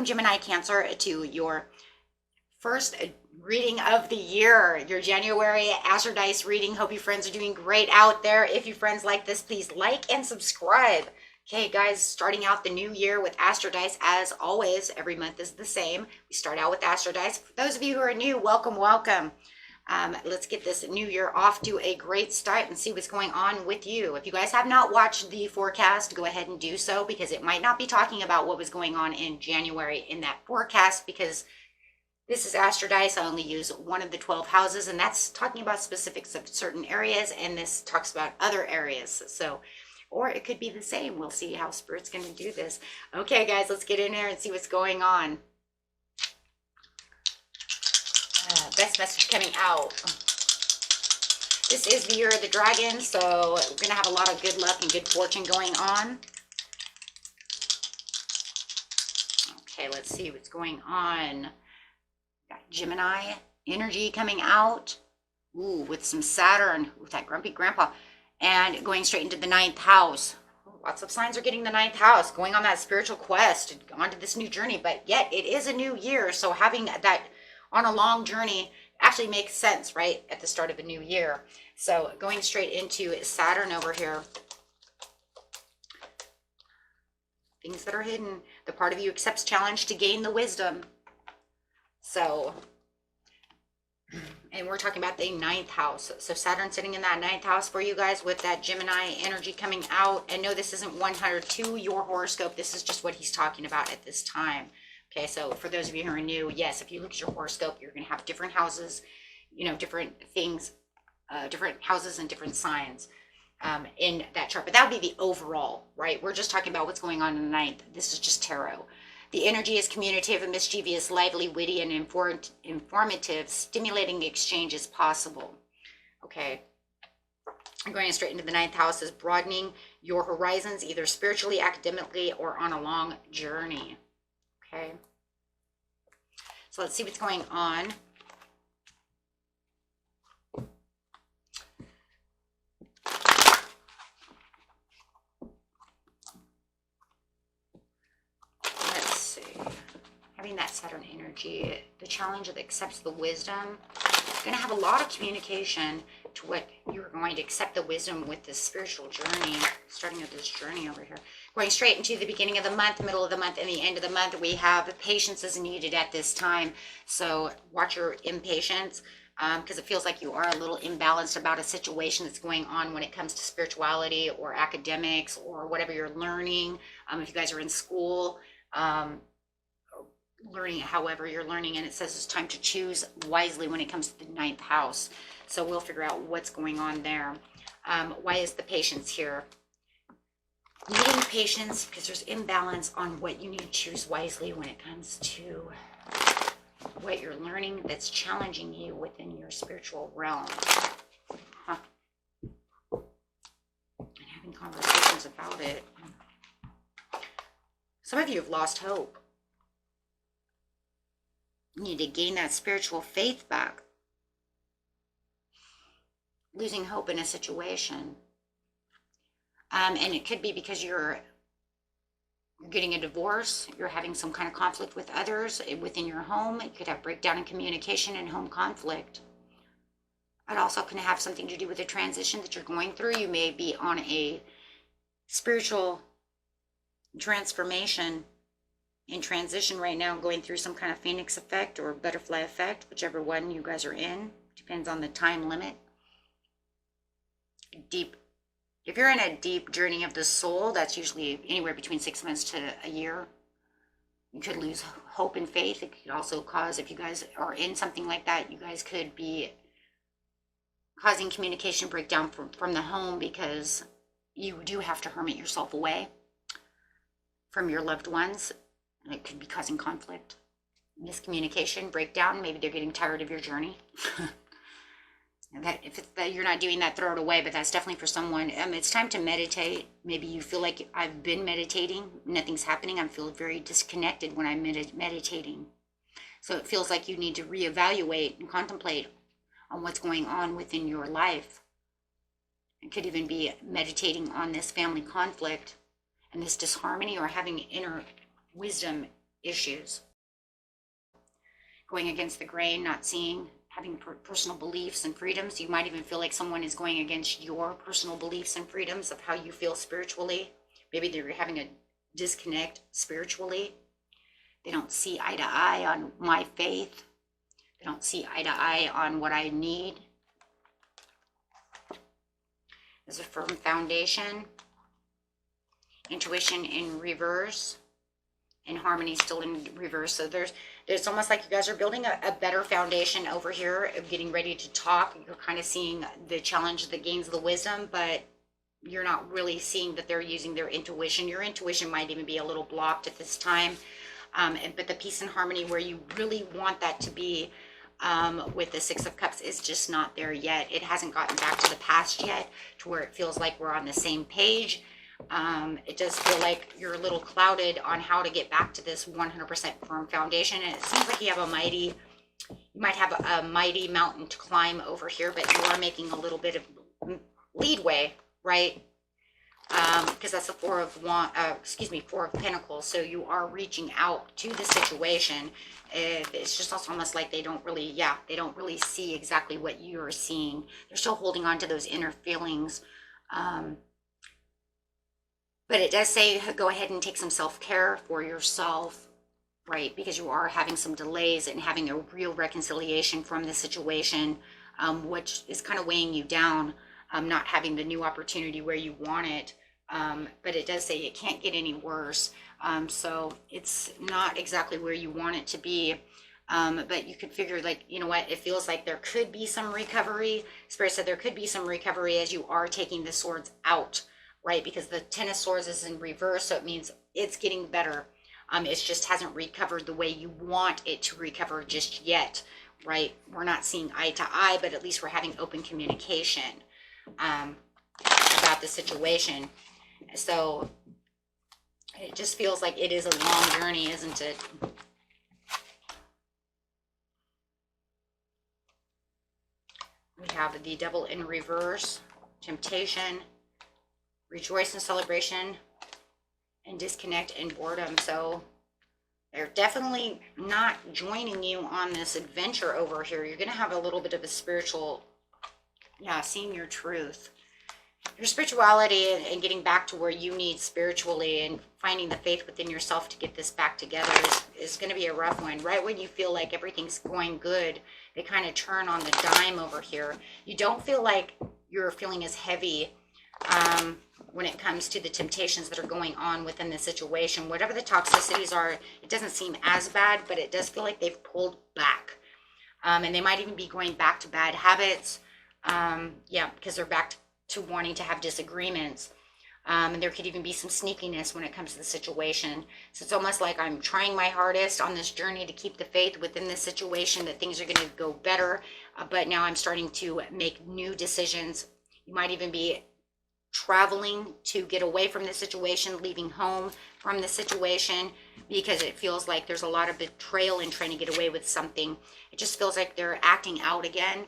welcome Gemini Cancer to your first reading of the year, your January Astro Dice reading. Hope you friends are doing great out there. If you friends like this, please like and subscribe. Okay, guys, starting out the new year with Astro Dice, as always, every month is the same. We start out with Astro Dice. For those of you who are new, welcome, welcome. Let's get this new year off to a great start and see what's going on with you. If you guys have not watched the forecast, go ahead and do so, because it might not be talking about what was going on in January in that forecast, because this is Astro Dice. I only use one of the 12 houses, and that's talking about specifics of certain areas, and this talks about other areas. So, or it could be the same. We'll see how Spirit's going to do this. Okay, guys, let's get in there and see what's going on. Best message coming out. This is the year of the dragon, so we're going to have a lot of good luck and good fortune going on. Okay, let's see what's going on. Got Gemini energy coming out. Ooh, with some Saturn, with that grumpy grandpa, and going straight into the 9th house. Lots of signs are getting the 9th house, going on that spiritual quest, onto this new journey, but yet it is a new year, so having that on a long journey actually makes sense, right, at the start of a new year. So going straight into Saturn over here. Things that are hidden. The part of you accepts challenge to gain the wisdom. So, and we're talking about the 9th house. So Saturn sitting in that 9th house for you guys with that Gemini energy coming out. And no, this isn't 102 your horoscope. This is just what he's talking about at this time. Okay, so for those of you who are new, yes, if you look at your horoscope, you're going to have different houses, you know, different things, different houses and different signs in that chart. But that would be the overall, right? We're just talking about what's going on in the 9th. This is just tarot. The energy is communicative and mischievous, lively, witty, and informative. Stimulating exchange is possible. Okay. Going straight into the 9th house is broadening your horizons, either spiritually, academically, or on a long journey. Okay, so let's see what's going on. Let's see. Having that Saturn energy, the challenge that accepts the wisdom, you're going to have a lot of communication to what you're going to accept the wisdom with this spiritual journey, starting with this journey over here. Going straight into the beginning of the month, middle of the month, and the end of the month, we have patience is needed at this time. So watch your impatience, because it feels like you are a little imbalanced about a situation that's going on when it comes to spirituality or academics or whatever you're learning. If you guys are in school, learning however you're learning, and it says it's time to choose wisely when it comes to the 9th house. So we'll figure out what's going on there. Why is the patience here? Needing patience because there's imbalance on what you need to choose wisely when it comes to what you're learning that's challenging you within your spiritual realm. And having conversations about it. Some of you have lost hope. You need to gain that spiritual faith back. Losing hope in a situation. And it could be because you're getting a divorce, you're having some kind of conflict with others within your home. It could have breakdown in communication and home conflict. It also can have something to do with the transition that you're going through. You may be on a spiritual transformation in transition right now, going through some kind of phoenix effect or butterfly effect, whichever one you guys are in. Depends on the time limit. If you're in a deep journey of the soul, that's usually anywhere between 6 months to a year. You could lose hope and faith. It could also cause, if you guys are in something like that, you guys could be causing communication breakdown from the home, because you do have to hermit yourself away from your loved ones. And it could be causing conflict, miscommunication, breakdown. Maybe they're getting tired of your journey. That if it's that you're not doing that, throw it away. But that's definitely for someone. It's time to meditate. Maybe you feel like I've been meditating, nothing's happening. I feel very disconnected when I'm meditating. So it feels like you need to reevaluate and contemplate on what's going on within your life. It could even be meditating on this family conflict and this disharmony, or having inner wisdom issues. Going against the grain, not seeing, having personal beliefs and freedoms. You might even feel like someone is going against your personal beliefs and freedoms of how you feel spiritually. Maybe they're having a disconnect spiritually. They don't see eye to eye on my faith. They don't see eye to eye on what I need. There's a firm foundation. Intuition in reverse. And harmony still in reverse. So there's almost like you guys are building a better foundation over here of getting ready to talk. You're kind of seeing the challenge that gains the wisdom, but you're not really seeing that they're using their intuition. Your intuition might even be a little blocked at this time. But the peace and harmony where you really want that to be with the Six of Cups is just not there yet. It hasn't gotten back to the past yet to where it feels like we're on the same page. It does feel like you're a little clouded on how to get back to this 100% firm foundation. And it seems like you might have a mighty mountain to climb over here, but you are making a little bit of leadway, right? Because that's the Four of Pentacles. So you are reaching out to the situation. It's just also almost like they don't really see exactly what you're seeing. They're still holding on to those inner feelings. But it does say go ahead and take some self-care for yourself, right? Because you are having some delays and having a real reconciliation from the situation, which is kind of weighing you down, not having the new opportunity where you want it. But it does say it can't get any worse. So it's not exactly where you want it to be. But you could figure, like, you know what, it feels like there could be some recovery. Spirit said there could be some recovery as you are taking the swords out. Right, because the Ten of Swords is in reverse, so it means it's getting better. It just hasn't recovered the way you want it to recover just yet, right? We're not seeing eye to eye, but at least we're having open communication about the situation. So it just feels like it is a long journey, isn't it? We have the Devil in reverse, temptation, rejoice and celebration, and disconnect and boredom. So they're definitely not joining you on this adventure over here. You're going to have a little bit of a spiritual, seeing your truth. Your spirituality and getting back to where you need spiritually and finding the faith within yourself to get this back together is going to be a rough one. Right when you feel like everything's going good, they kind of turn on the dime over here. You don't feel like you're feeling as heavy when it comes to the temptations that are going on within the situation. Whatever the toxicities are, it doesn't seem as bad, but it does feel like they've pulled back. And they might even be going back to bad habits. Because they're back to wanting to have disagreements. And there could even be some sneakiness when it comes to the situation. So it's almost like I'm trying my hardest on this journey to keep the faith within this situation, that things are going to go better. But now I'm starting to make new decisions. You might even be traveling to get away from the situation, leaving home from the situation, because it feels like there's a lot of betrayal in trying to get away with something. It just feels like they're acting out again.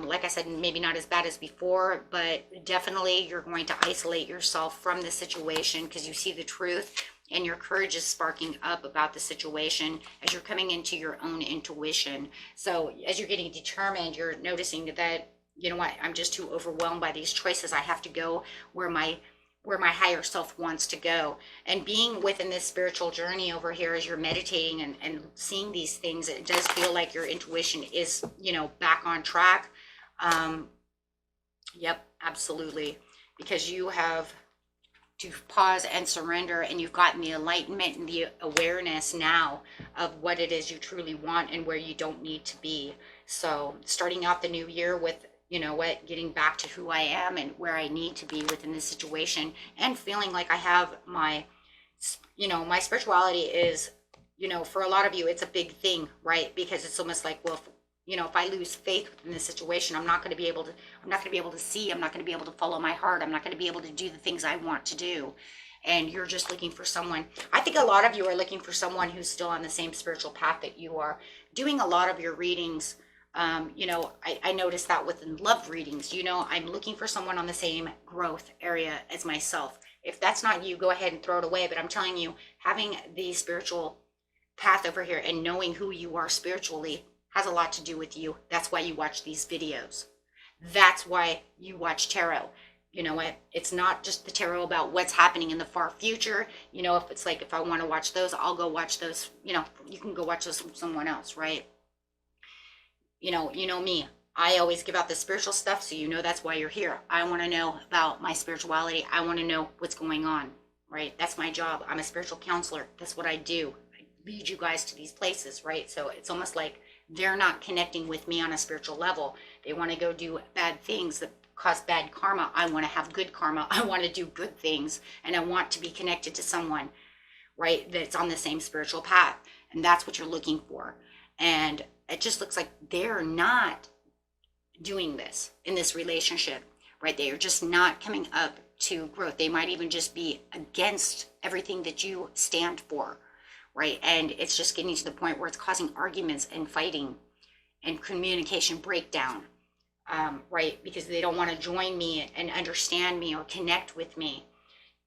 Like I said, maybe not as bad as before, but definitely you're going to isolate yourself from the situation because you see the truth and your courage is sparking up about the situation as you're coming into your own intuition. So as you're getting determined, you're noticing that, you know what, I'm just too overwhelmed by these choices. I have to go where my higher self wants to go. And being within this spiritual journey over here as you're meditating and seeing these things, it does feel like your intuition is, back on track. Yep, absolutely. Because you have to pause and surrender, and you've gotten the enlightenment and the awareness now of what it is you truly want and where you don't need to be. So starting out the new year with, getting back to who I am and where I need to be within this situation, and feeling like I have my spirituality is, for a lot of you, it's a big thing, right? Because it's almost like, well, if I lose faith within this situation, I'm not going to be able to see, I'm not going to be able to follow my heart. I'm not going to be able to do the things I want to do. And you're just looking for someone. I think a lot of you are looking for someone who's still on the same spiritual path that you are. Doing a lot of your readings, I noticed that with love readings, I'm looking for someone on the same growth area as myself. If that's not you, go ahead and throw it away. But I'm telling you, having the spiritual path over here and knowing who you are spiritually has a lot to do with you. That's why you watch these videos. That's why you watch tarot. You know what? It's not just the tarot about what's happening in the far future. You know, if it's like, if I want to watch those, I'll go watch those. You know, you can go watch those from someone else, right? You know me. I always give out the spiritual stuff, so you know that's why you're here. I want to know about my spirituality. I want to know what's going on, right? That's my job. I'm a spiritual counselor. That's what I do. I lead you guys to these places, right? So it's almost like they're not connecting with me on a spiritual level. They want to go do bad things that cause bad karma. I want to have good karma. I want to do good things, and I want to be connected to someone, right, that's on the same spiritual path. And that's what you're looking for. And it just looks like they're not doing this in this relationship, right? They are just not coming up to growth. They might even just be against everything that you stand for, right? And it's just getting to the point where it's causing arguments and fighting and communication breakdown, right? Because they don't want to join me and understand me or connect with me.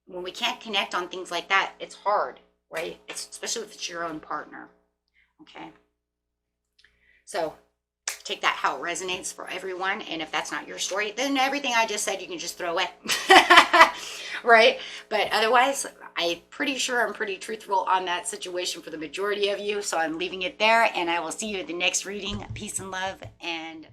When we can't connect on things like that, it's hard, right? It's especially if it's your own partner, okay? So take that how it resonates for everyone. And if that's not your story, then everything I just said, you can just throw away. Right? But otherwise, I'm pretty sure I'm pretty truthful on that situation for the majority of you. So I'm leaving it there, and I will see you at the next reading. Peace and love, and